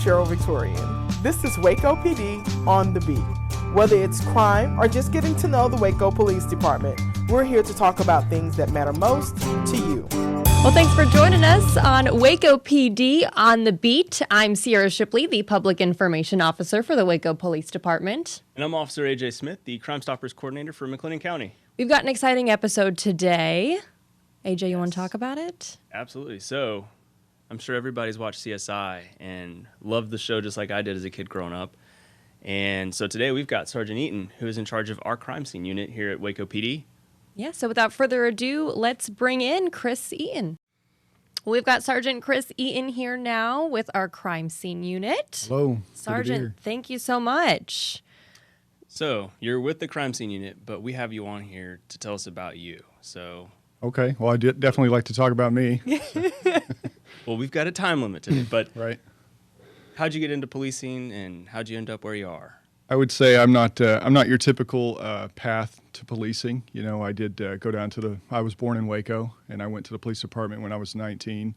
Cheryl Victorian. This is Waco PD on the beat. Whether it's crime or just getting to know the Waco Police Department, we're here to talk about things that matter most to you. Well, thanks for joining us on Waco PD on the beat. I'm Sierra Shipley, the Public Information Officer for the Waco Police Department. And I'm Officer AJ Smith, the Crime Stoppers Coordinator for McLennan County. We've got an exciting episode today. AJ, you want to talk about it? Absolutely. So, I'm sure everybody's watched CSI and loved the show just like I did as a kid growing up. And so today we've got Sergeant Eaton, who is in charge of our crime scene unit here at Waco PD. Yeah, so without further ado, let's bring in Chris Eaton. We've got Sergeant Chris Eaton here now with our crime scene unit. Hello. Sergeant, thank you so much. So, you're with the crime scene unit, but we have you on here to tell us about you. So, Okay. Well, I definitely like to talk about me. well, we've got a time limit today, but Right. how'd you get into policing and how'd you end up where you are? I would say I'm not your typical path to policing. You know, I did go down to I was born in Waco, and I went to the police department when I was 19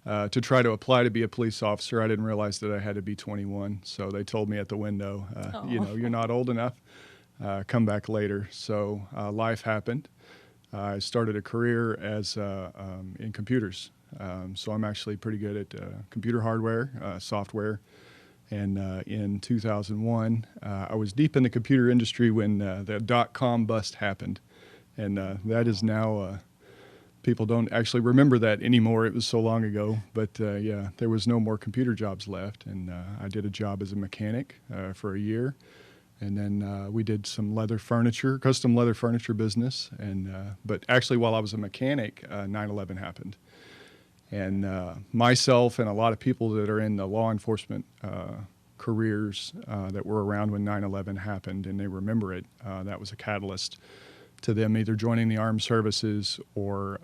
to try to apply to be a police officer. I didn't realize that I had to be 21, so they told me at the window, you're not old enough. Come back later. So life happened. I started a career as in computers. So I'm actually pretty good at computer hardware, software. And in 2001, I was deep in the computer industry when the dot-com bust happened. And that is now, people don't actually remember that anymore. It was so long ago. But yeah, there was no more computer jobs left. And I did a job as a mechanic for a year. And then we did some leather furniture, custom leather furniture business. And but actually, while I was a mechanic, 9/11 happened. And myself and a lot of people that are in the law enforcement careers that were around when 9/11 happened, and they remember it, that was a catalyst to them either joining the armed services or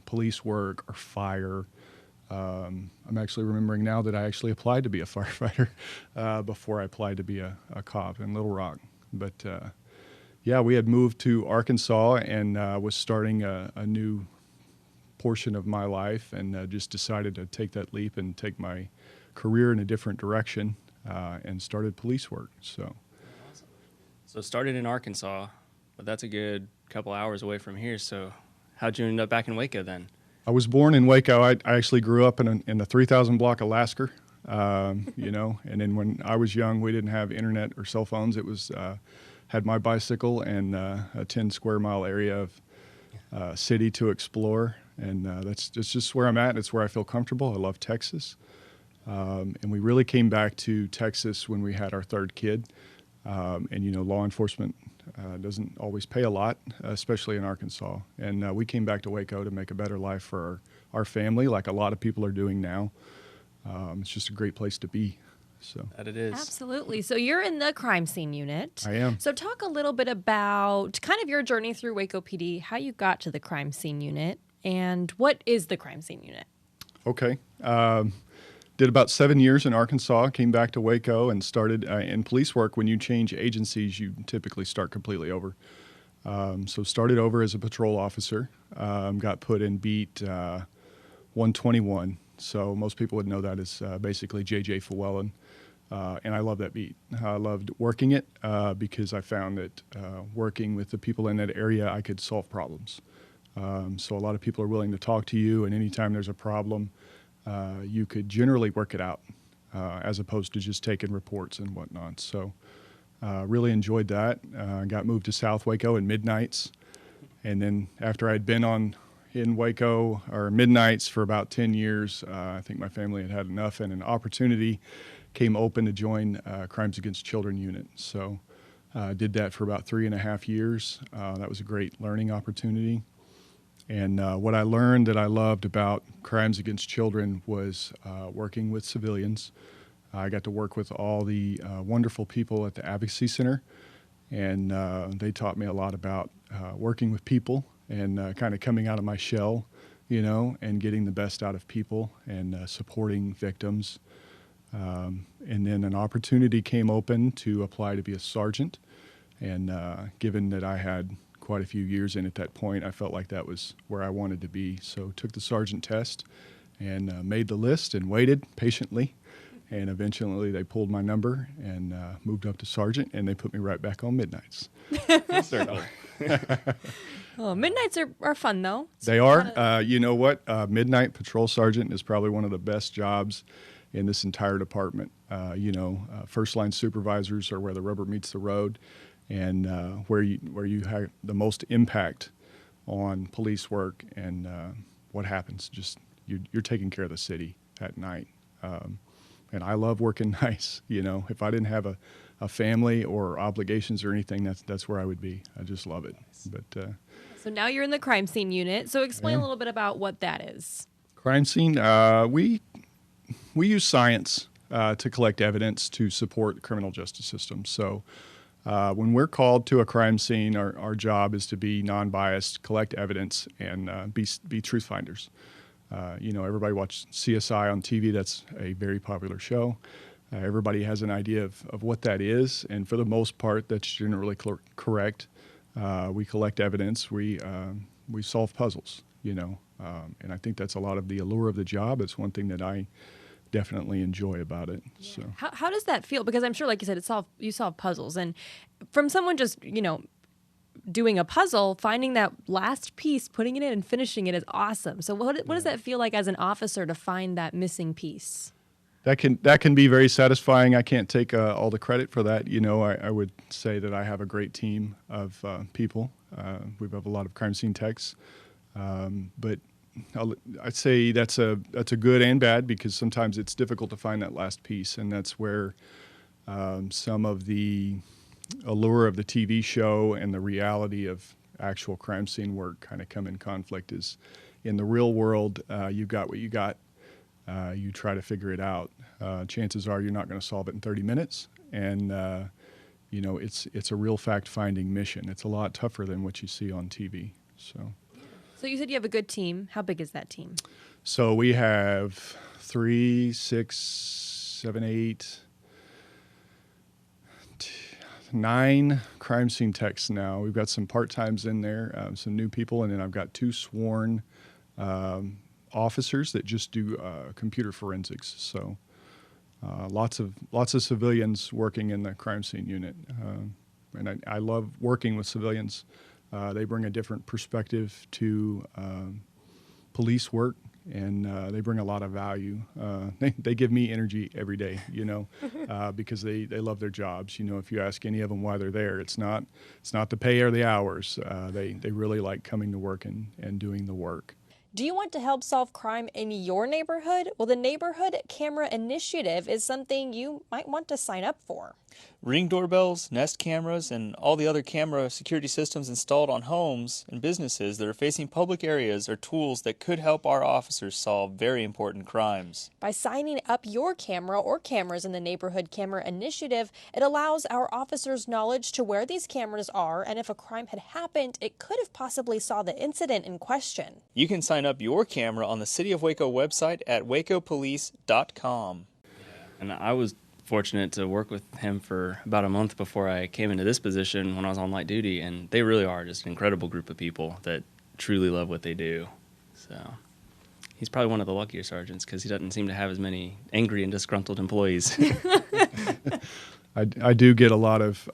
police work or fire. I'm actually remembering now that I actually applied to be a firefighter before I applied to be a cop in Little Rock. But yeah, we had moved to Arkansas and was starting a new portion of my life, and just decided to take that leap and take my career in a different direction, and started police work. So started in Arkansas, but that's a good couple hours away from here. So how'd you end up back in Waco then? I was born in Waco. I actually grew up in the 3,000 block of Lasker, you know, and then when I was young, we didn't have internet or cell phones. It was, had my bicycle and a 10 square mile area of city to explore. And that's just where I'm at. It's where I feel comfortable. I love Texas. And we really came back to Texas when we had our third kid. And, you know, law enforcement doesn't always pay a lot, especially in Arkansas. And we came back to Waco to make a better life for our family, like a lot of people are doing now. It's just a great place to be. So That it is. Absolutely. So you're in the crime scene unit. I am. So talk a little bit about kind of your journey through Waco PD, how you got to the crime scene unit, and what is the crime scene unit? Okay. Did about 7 years in Arkansas, came back to Waco and started in police work. When you change agencies, you typically start completely over. So started over as a patrol officer, got put in beat 121. So most people would know that as basically J.J. Llewellyn. And I love that beat. I loved working it because I found that working with the people in that area, I could solve problems. So a lot of people are willing to talk to you, and anytime there's a problem, you could generally work it out as opposed to just taking reports and whatnot. So really enjoyed that. Got moved to South Waco in Midnights. And then after I'd been in Waco or Midnights for about 10 years, I think my family had had enough, and an opportunity came open to join Crimes Against Children unit. So did that for about 3.5 years. That was a great learning opportunity. And what I learned that I loved about Crimes Against Children was working with civilians. I got to work with all the wonderful people at the Advocacy Center, and they taught me a lot about working with people and kind of coming out of my shell, you know, and getting the best out of people and supporting victims. And then an opportunity came open to apply to be a sergeant, and given that I had quite a few years in at that point, I felt like that was where I wanted to be. So took the sergeant test and made the list and waited patiently And eventually they pulled my number and moved up to sergeant, and they put me right back on midnights. Certainly. Oh, midnights are fun, though. They are. You know what? Midnight patrol sergeant is probably one of the best jobs in this entire department. First line supervisors are where the rubber meets the road, and where you have the most impact on police work and what happens. Just you're taking care of the city at night, and I love working nights. If I didn't have a family or obligations or anything, that's where I would be. I just love it. But So now you're in the crime scene unit. So explain a little bit about what that is. crime scene, we use science to collect evidence to support the criminal justice system. So when we're called to a crime scene, our job is to be non-biased, collect evidence, and be truth finders. Everybody watches CSI on TV. That's a very popular show. Everybody has an idea of what that is, and for the most part, that's generally correct. We collect evidence. We solve puzzles, and I think that's a lot of the allure of the job. It's one thing that I definitely enjoy about it. Yeah. So how does that feel? Because I'm sure, like you said, you solve puzzles, and from someone just doing a puzzle, finding that last piece, putting it in, and finishing it is awesome. So what does that feel like as an officer to find that missing piece? That can be very satisfying. I can't take all the credit for that. I would say that I have a great team of people. We have a lot of crime scene techs, but I'd say that's a good and bad, because sometimes it's difficult to find that last piece, and that's where some of the allure of the TV show and the reality of actual crime scene work kind of come in conflict. Is in the real world, you've got what you got. You try to figure it out. Chances are you're not going to solve it in 30 minutes, and it's a real fact-finding mission. It's a lot tougher than what you see on TV. So you said you have a good team. How big is that team? So we have 3, 6, 7, 8, 9 crime scene techs now. We've got some part-times in there, some new people, and then I've got 2 sworn officers that just do computer forensics. So lots of civilians working in the crime scene unit, and I love working with civilians. They bring a different perspective to police work, and they bring a lot of value. They give me energy every day, because they love their jobs. If you ask any of them why they're there, it's not the pay or the hours. They really like coming to work and doing the work. Do you want to help solve crime in your neighborhood? Well, the Neighborhood Camera Initiative is something you might want to sign up for. Ring doorbells, Nest cameras, and all the other camera security systems installed on homes and businesses that are facing public areas are tools that could help our officers solve very important crimes. By signing up your camera or cameras in the Neighborhood Camera Initiative, it allows our officers knowledge to where these cameras are, and if a crime had happened, it could have possibly saw the incident in question. You can sign up your camera on the City of Waco website at wacopolice.com. And I was fortunate to work with him for about a month before I came into this position when I was on light duty, and they really are just an incredible group of people that truly love what they do. So he's probably one of the luckier sergeants, because he doesn't seem to have as many angry and disgruntled employees. I do get a lot of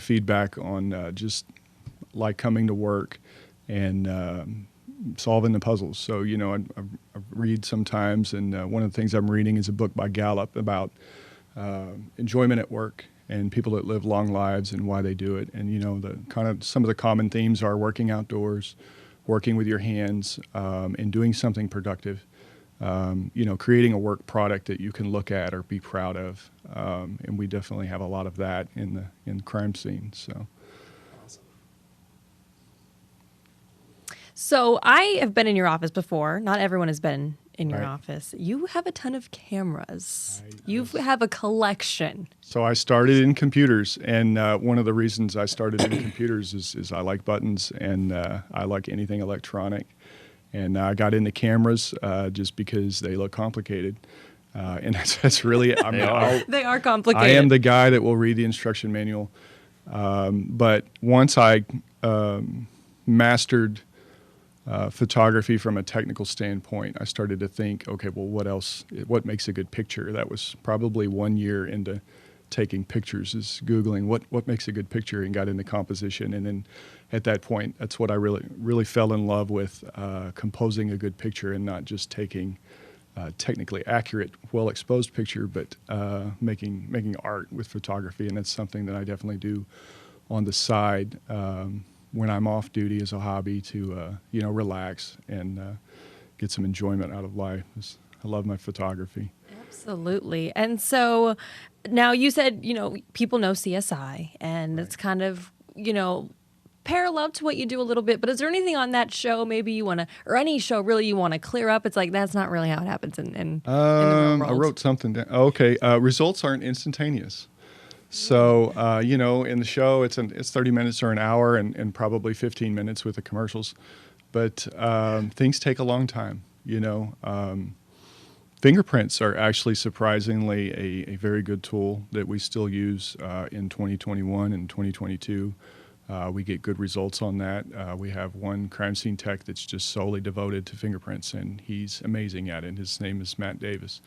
feedback on just like coming to work and solving the puzzles. So, I read sometimes, and one of the things I'm reading is a book by Gallup about enjoyment at work and people that live long lives and why they do it. And, some of the common themes are working outdoors, working with your hands, and doing something productive. Creating a work product that you can look at or be proud of. And we definitely have a lot of that in the crime scene. So I have been in your office before. Not everyone has been in your office. You have a ton of cameras. You have a collection. So I started in computers, and one of the reasons I started in computers is I like buttons, and I like anything electronic. And I got into cameras just because they look complicated. And that's really, they are complicated. I am the guy that will read the instruction manual. But once I mastered photography from a technical standpoint, I started to think, okay, well, what makes a good picture? That was probably 1 year into taking pictures, is Googling what makes a good picture, and got into composition. And then at that point, that's what I really fell in love with, composing a good picture and not just taking technically accurate, well-exposed picture, but making art with photography. And that's something that I definitely do on the side when I'm off duty as a hobby to relax and get some enjoyment out of life. I love my photography. Absolutely. And so now you said, people know CSI, and it's kind of, parallel to what you do a little bit, but is there anything on that show maybe you want to, or any show really you want to clear up? It's like, that's not really how it happens in the real world. I wrote something down. Okay. Results aren't instantaneous. So, in the show, it's 30 minutes or an hour and probably 15 minutes with the commercials, but things take a long time, Fingerprints are actually surprisingly a very good tool that we still use in 2021 and 2022. We get good results on that. We have one crime scene tech that's just solely devoted to fingerprints, and he's amazing at it. His name is Matt Davis.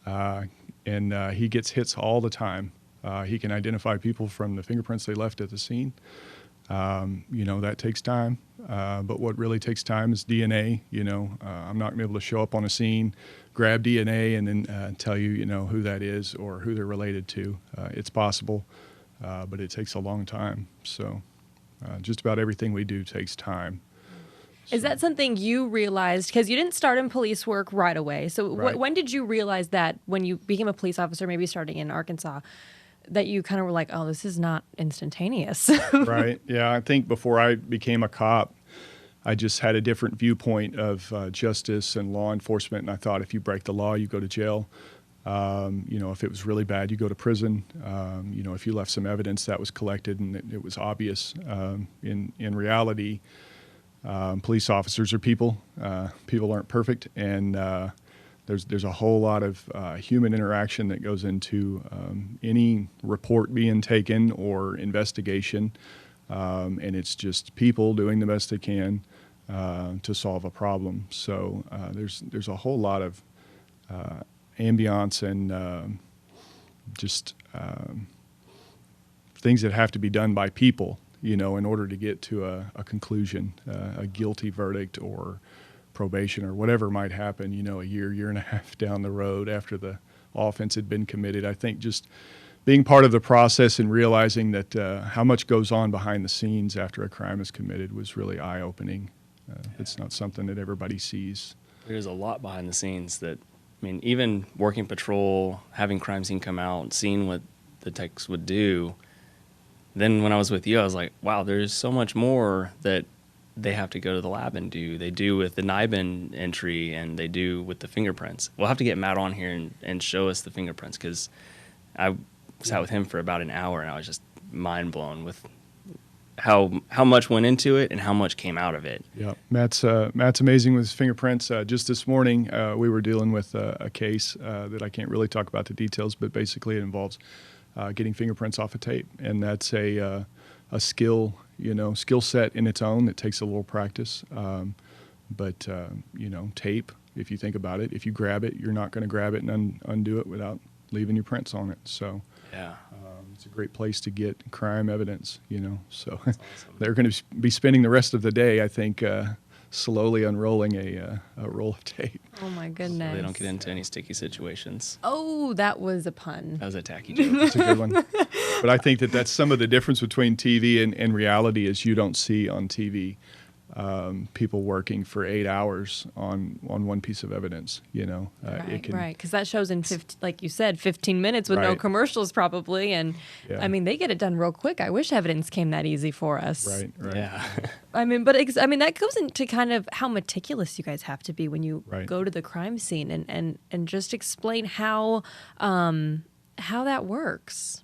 And he gets hits all the time. He can identify people from the fingerprints they left at the scene. That takes time. But what really takes time is DNA. I'm not going to be able to show up on a scene, grab DNA, and then tell you, who that is or who they're related to. It's possible, but it takes a long time. So just about everything we do takes time. Is that something you realized, because you didn't start in police work right away? So Right. When did you realize that when you became a police officer, maybe starting in Arkansas, that you kind of were like, oh, this is not instantaneous? Right. Yeah. I think before I became a cop, I just had a different viewpoint of justice and law enforcement. And I thought if you break the law, you go to jail. If it was really bad, you go to prison. If you left some evidence that was collected and it was obvious. In reality, police officers are people. People aren't perfect. And there's a whole lot of human interaction that goes into any report being taken or investigation. And it's just people doing the best they can to solve a problem. So there's a whole lot of ambiance and just things that have to be done by people, in order to get to a conclusion, a guilty verdict or probation or whatever might happen, a year and a half down the road after the offense had been committed. I think just being part of the process and realizing that how much goes on behind the scenes after a crime is committed was really eye-opening. It's not something that everybody sees. There's a lot behind the scenes that, even working patrol, having crime scene come out, seeing what the techs would do. Then when I was with you, I was like, wow, there's so much more that they have to go to the lab and do. They do with the NIBIN entry, and they do with the fingerprints. We'll have to get Matt on here and show us the fingerprints, because I sat with him for about an hour, and I was just mind blown with how much went into it and how much came out of it. Yeah, Matt's amazing with his fingerprints. Just this morning, we were dealing with a case that I can't really talk about the details, but basically it involves getting fingerprints off a tape, and that's a skill set in its own that takes a little practice. But tape, if you think about it, if you grab it, you're not going to grab it and undo it without leaving your prints on it. So yeah, it's a great place to get crime evidence, So awesome. They're going to be spending the rest of the day, I think, slowly unrolling a roll of tape. Oh, my goodness. So they don't get into any sticky situations. Oh, that was a pun. That was a tacky joke. That's a good one. But I think that's some of the difference between TV and reality is you don't see on TV people working for 8 hours on one piece of evidence, Right, because that shows in, like you said, 15 minutes with no Right. commercials probably. And, Yeah. they get it done real quick. I wish evidence came that easy for us. Right. Yeah. That goes into kind of how meticulous you guys have to be when you Right. go to the crime scene, and just explain how that works.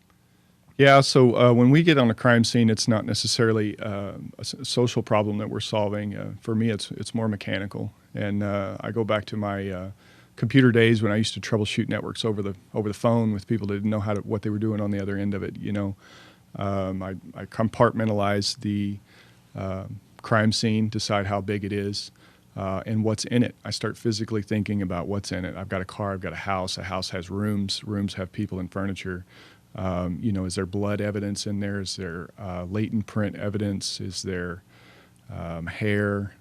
Yeah, so when we get on a crime scene, it's not necessarily a social problem that we're solving. For me, it's more mechanical. And I go back to my computer days when I used to troubleshoot networks over the phone with people that didn't know what they were doing on the other end of it. I compartmentalize the crime scene, decide how big it is, and what's in it. I start physically thinking about what's in it. I've got a car, I've got a house has rooms have people and furniture. Is there blood evidence in there? Is there latent print evidence? Is there hair?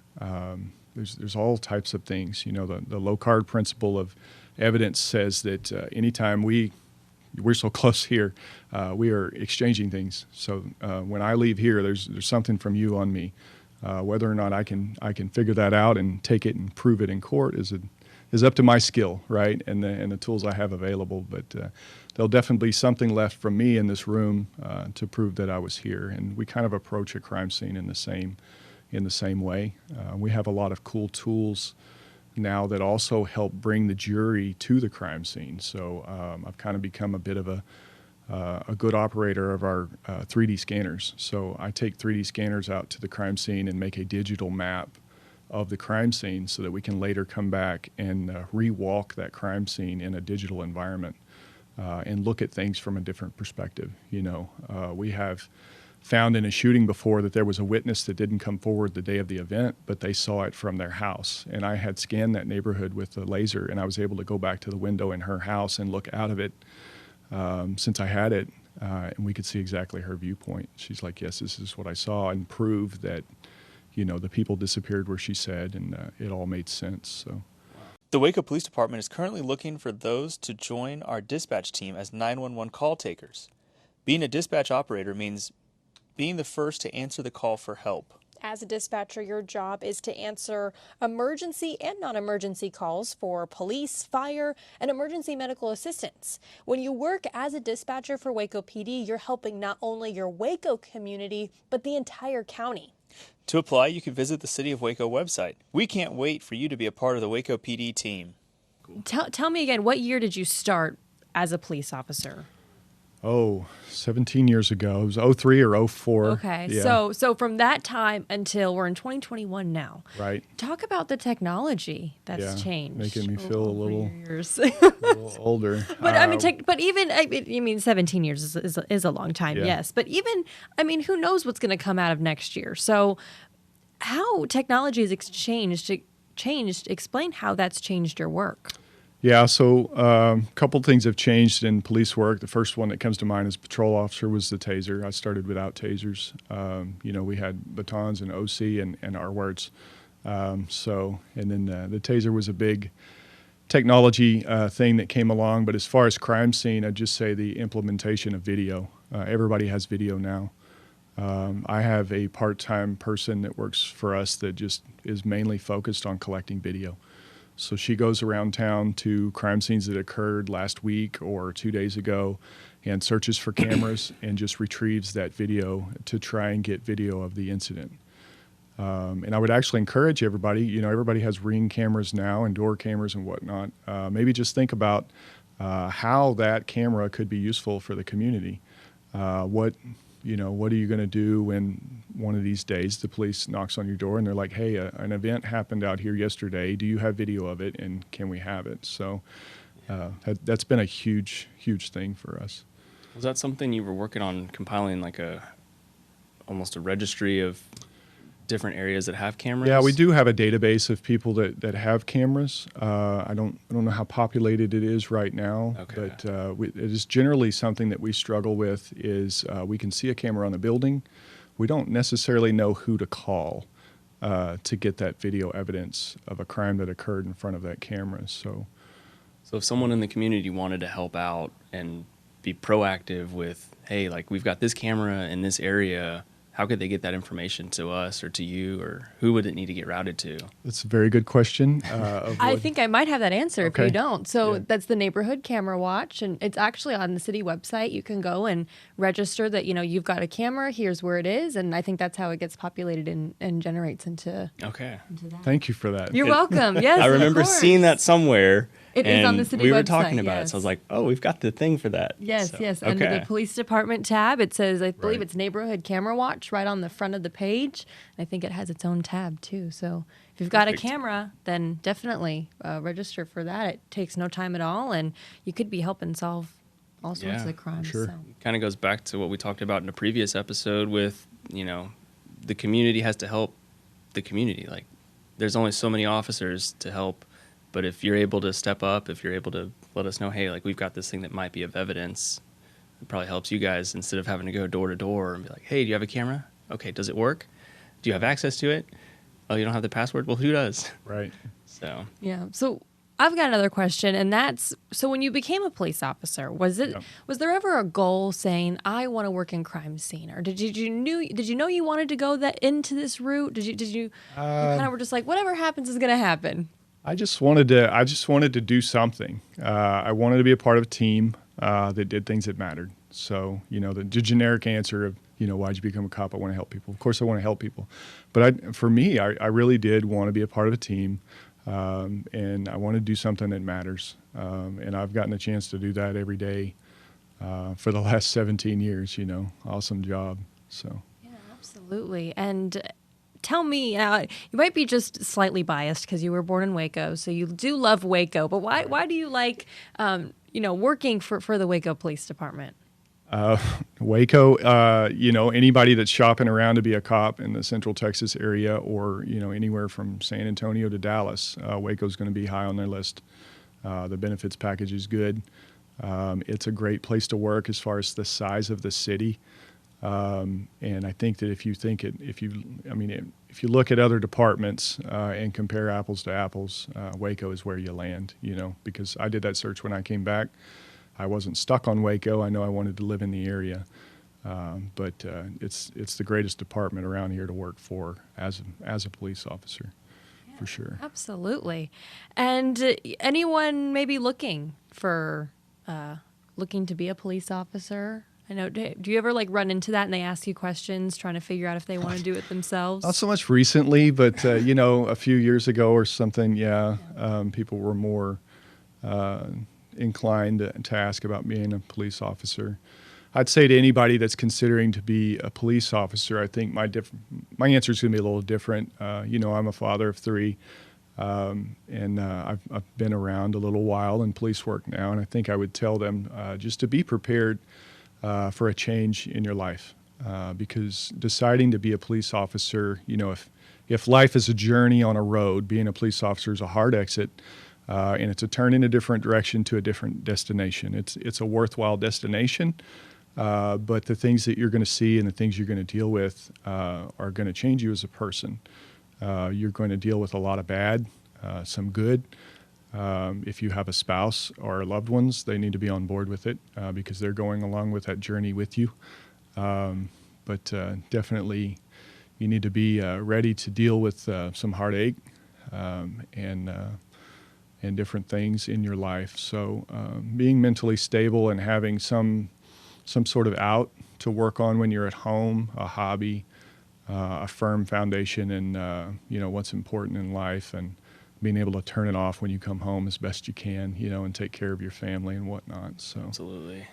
There's all types of things. The low card principle of evidence says that anytime we're so close here, we are exchanging things. So when I leave here, there's something from you on me. Whether or not I can figure that out and take it and prove it in court is up to my skill, right? And the tools I have available. But there'll definitely be something left from me in this room to prove that I was here. And we kind of approach a crime scene in the same way. We have a lot of cool tools now that also help bring the jury to the crime scene. So I've kind of become a bit of a good operator of our 3D scanners. So I take 3D scanners out to the crime scene and make a digital map of the crime scene so that we can later come back and re-walk that crime scene in a digital environment and look at things from a different perspective. We have found in a shooting before that there was a witness that didn't come forward the day of the event, but they saw it from their house. And I had scanned that neighborhood with a laser, and I was able to go back to the window in her house and look out of it since I had it, and we could see exactly her viewpoint. She's like, yes, this is what I saw, and prove that, the people disappeared where she said, and it all made sense. So. The Waco Police Department is currently looking for those to join our dispatch team as 911 call takers. Being a dispatch operator means being the first to answer the call for help. As a dispatcher, your job is to answer emergency and non-emergency calls for police, fire, and emergency medical assistance. When you work as a dispatcher for Waco PD, you're helping not only your Waco community, but the entire county. To apply, you can visit the City of Waco website. We can't wait for you to be a part of the Waco PD team. Tell me again, what year did you start as a police officer? 17 years ago. It was 03 or 04. Okay. Yeah. So from that time until we're in 2021 now. Right. Talk about the technology that's changed. Making me feel a little older. But I mean, 17 years is a long time, yes. But even, who knows what's going to come out of next year? So how technology has changed, explain how that's changed your work. Yeah, so a couple things have changed in police work. The first one that comes to mind as patrol officer was the taser. I started without tasers. We had batons and OC and our words. And then the taser was a big technology thing that came along. But as far as crime scene, I'd just say the implementation of video. Everybody has video now. I have a part-time person that works for us that just is mainly focused on collecting video. So she goes around town to crime scenes that occurred last week or 2 days ago and searches for cameras and just retrieves that video to try and get video of the incident. And I would actually encourage everybody, everybody has Ring cameras now and door cameras and whatnot. Maybe just think about how that camera could be useful for the community. What are you going to do when one of these days the police knocks on your door and they're like, hey, an event happened out here yesterday. Do you have video of it, and can we have it? So that's been a huge, huge thing for us. Was that something you were working on, compiling like almost a registry of different areas that have cameras? Yeah, we do have a database of people that have cameras. I don't know how populated it is right now, but it is generally something that we struggle with. Is we can see a camera on a building, we don't necessarily know who to call to get that video evidence of a crime that occurred in front of that camera. So if someone in the community wanted to help out and be proactive with, hey, like we've got this camera in this area, how could they get that information to us or to you, or who would it need to get routed to? That's a very good question. I think I might have that answer if you don't. So that's the neighborhood camera watch, and it's actually on the city website. You can go and register that, you've got a camera, here's where it is, and I think that's how it gets populated and generates into that. Thank you for that. You're welcome. Yes, I remember seeing that somewhere. It is on the city website. We were talking about it, so I was like, oh, we've got the thing for that. Yes. Under the police department tab, it says, I believe it's neighborhood camera watch right on the front of the page. I think it has its own tab too. So if you've got a camera, then definitely register for that. It takes no time at all, and you could be helping solve all sorts of crimes. Sure. So. Kind of goes back to what we talked about in a previous episode with, the community has to help the community. Like, there's only so many officers to help, but if you're able to step up, if you're able to let us know, hey, like, we've got this thing that might be of evidence, it probably helps you guys instead of having to go door to door and be like, hey, do you have a camera? Okay, does it work? Do you have access to it? Oh, you don't have the password? Well, who does? Right. So Yeah. So I've got another question, and that's, so when you became a police officer, was there ever a goal saying, I want to work in crime scene, or did you know you wanted to go into this route? Did you kind of were just like, whatever happens is going to happen? I just wanted to do something. I wanted to be a part of a team that did things that mattered. So, the generic answer of, why'd you become a cop? I want to help people. Of course, I want to help people. But for me, I really did want to be a part of a team, and I want to do something that matters. And I've gotten a chance to do that every day for the last 17 years. Awesome job. So. Yeah, absolutely. And tell me, you might be just slightly biased because you were born in Waco, so you do love Waco. But why do you like, working for the Waco Police Department? Waco, anybody that's shopping around to be a cop in the Central Texas area, or anywhere from San Antonio to Dallas, Waco's going to be high on their list. The benefits package is good. It's a great place to work as far as the size of the city. And I think that if you look at other departments and compare apples to apples, Waco is where you land, because I did that search when I came back. I wasn't stuck on Waco. I know I wanted to live in the area, but it's the greatest department around here to work for as a police officer, for sure. Absolutely. And anyone maybe looking to be a police officer? I know. Do you ever run into that and they ask you questions trying to figure out if they want to do it themselves? Not so much recently, but a few years ago or something, people were more inclined to ask about being a police officer. I'd say to anybody that's considering to be a police officer, I think my answer is going to be a little different. I'm a father of 3, and I've been around a little while in police work now, and I think I would tell them just to be prepared for a change in your life, because deciding to be a police officer, if life is a journey on a road, being a police officer is a hard exit. And it's a turn in a different direction to a different destination. It's a worthwhile destination, but the things that you're going to see and the things you're going to deal with are going to change you as a person. You're going to deal with a lot of bad, some good. If you have a spouse or loved ones, they need to be on board with it because they're going along with that journey with you. But definitely you need to be ready to deal with some heartache and different things in your life. So being mentally stable and having some sort of out to work on when you're at home, a hobby, a firm foundation in what's important in life, and being able to turn it off when you come home as best you can, and take care of your family and whatnot. So absolutely.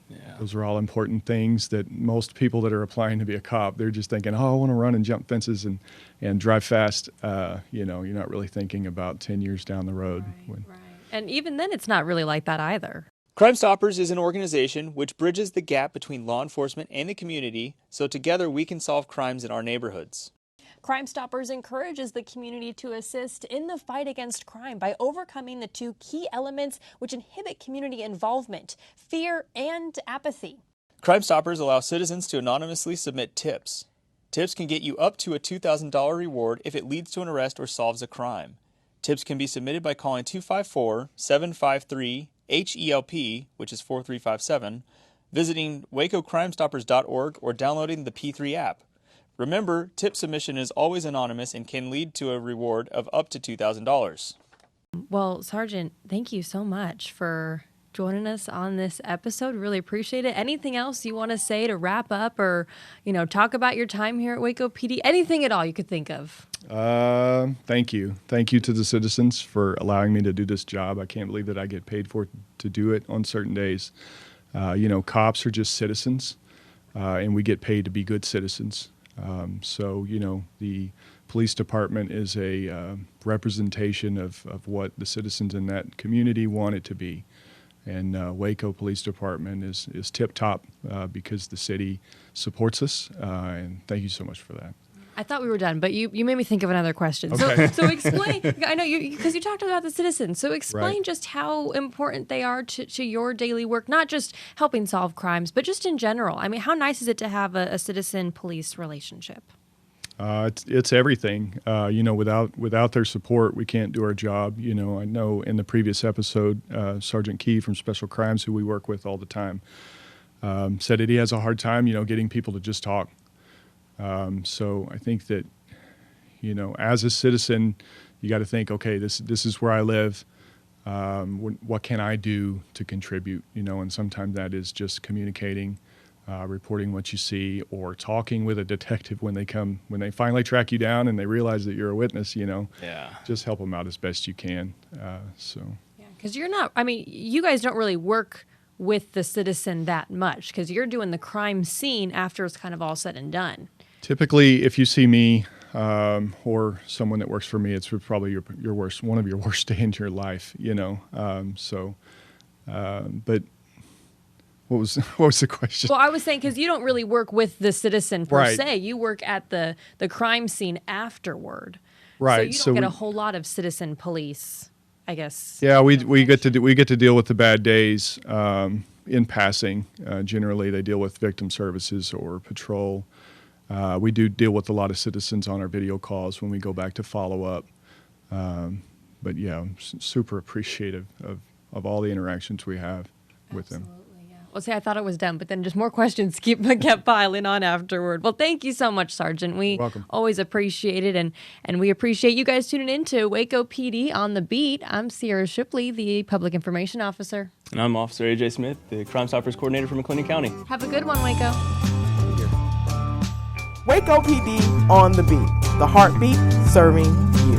Yeah. Those are all important things that most people that are applying to be a cop, they're just thinking, oh, I want to run and jump fences and drive fast. You're not really thinking about 10 years down the road. Right. And even then, it's not really like that either. Crime Stoppers is an organization which bridges the gap between law enforcement and the community, so together we can solve crimes in our neighborhoods. Crime Stoppers encourages the community to assist in the fight against crime by overcoming the 2 key elements which inhibit community involvement: fear and apathy. Crime Stoppers allow citizens to anonymously submit tips. Tips can get you up to a $2,000 reward if it leads to an arrest or solves a crime. Tips can be submitted by calling 254-753-HELP, which is 4357, visiting wacocrimestoppers.org, or downloading the P3 app. Remember, tip submission is always anonymous and can lead to a reward of up to $2,000. Well, Sergeant, thank you so much for joining us on this episode. Really appreciate it. Anything else you want to say to wrap up, or, talk about your time here at Waco PD? Anything at all you could think of? Thank you. Thank you to the citizens for allowing me to do this job. I can't believe that I get paid to do it on certain days. Cops are just citizens, and we get paid to be good citizens. So the police department is a representation of what the citizens in that community want it to be. And Waco Police Department is tip-top because the city supports us, and thank you so much for that. I thought we were done, but you made me think of another question. Okay. So explain. I know because you talked about the citizens. So explain Right. just how important they are to your daily work, not just helping solve crimes, but just in general. I mean, how nice is it to have a citizen-police relationship? It's everything. Without their support, we can't do our job. I know in the previous episode, Sergeant Key from Special Crimes, who we work with all the time, said that he has a hard time, getting people to just talk. So I think that, as a citizen, you got to think, okay, this is where I live. What can I do to contribute? And sometimes that is just communicating, reporting what you see, or talking with a detective when they finally track you down and they realize that you're a witness. Yeah. Just help them out as best you can. Because you're not. I mean, you guys don't really work with the citizen that much because you're doing the crime scene after it's kind of all said and done. Typically, if you see me or someone that works for me, it's probably one of your worst day in your life. But what was the question? Well, I was saying because you don't really work with the citizen per Right. se. You work at the crime scene afterward. Right. So you don't get a whole lot of citizen police, I guess. Yeah, we get to deal with the bad days in passing. Generally, they deal with victim services or patrol. We do deal with a lot of citizens on our video calls when we go back to follow up. But yeah, I'm super appreciative of all the interactions we have with them. Well, see, I thought it was done, but then just more questions kept piling on afterward. Well, thank you so much, Sergeant. We Welcome. always appreciate it, and we appreciate you guys tuning in to Waco PD on the Beat. I'm Sierra Shipley, the Public Information Officer. And I'm Officer AJ Smith, the Crime Stoppers Coordinator for McLennan County. Have a good one, Waco. Waco PD on the Beat, the heartbeat serving you.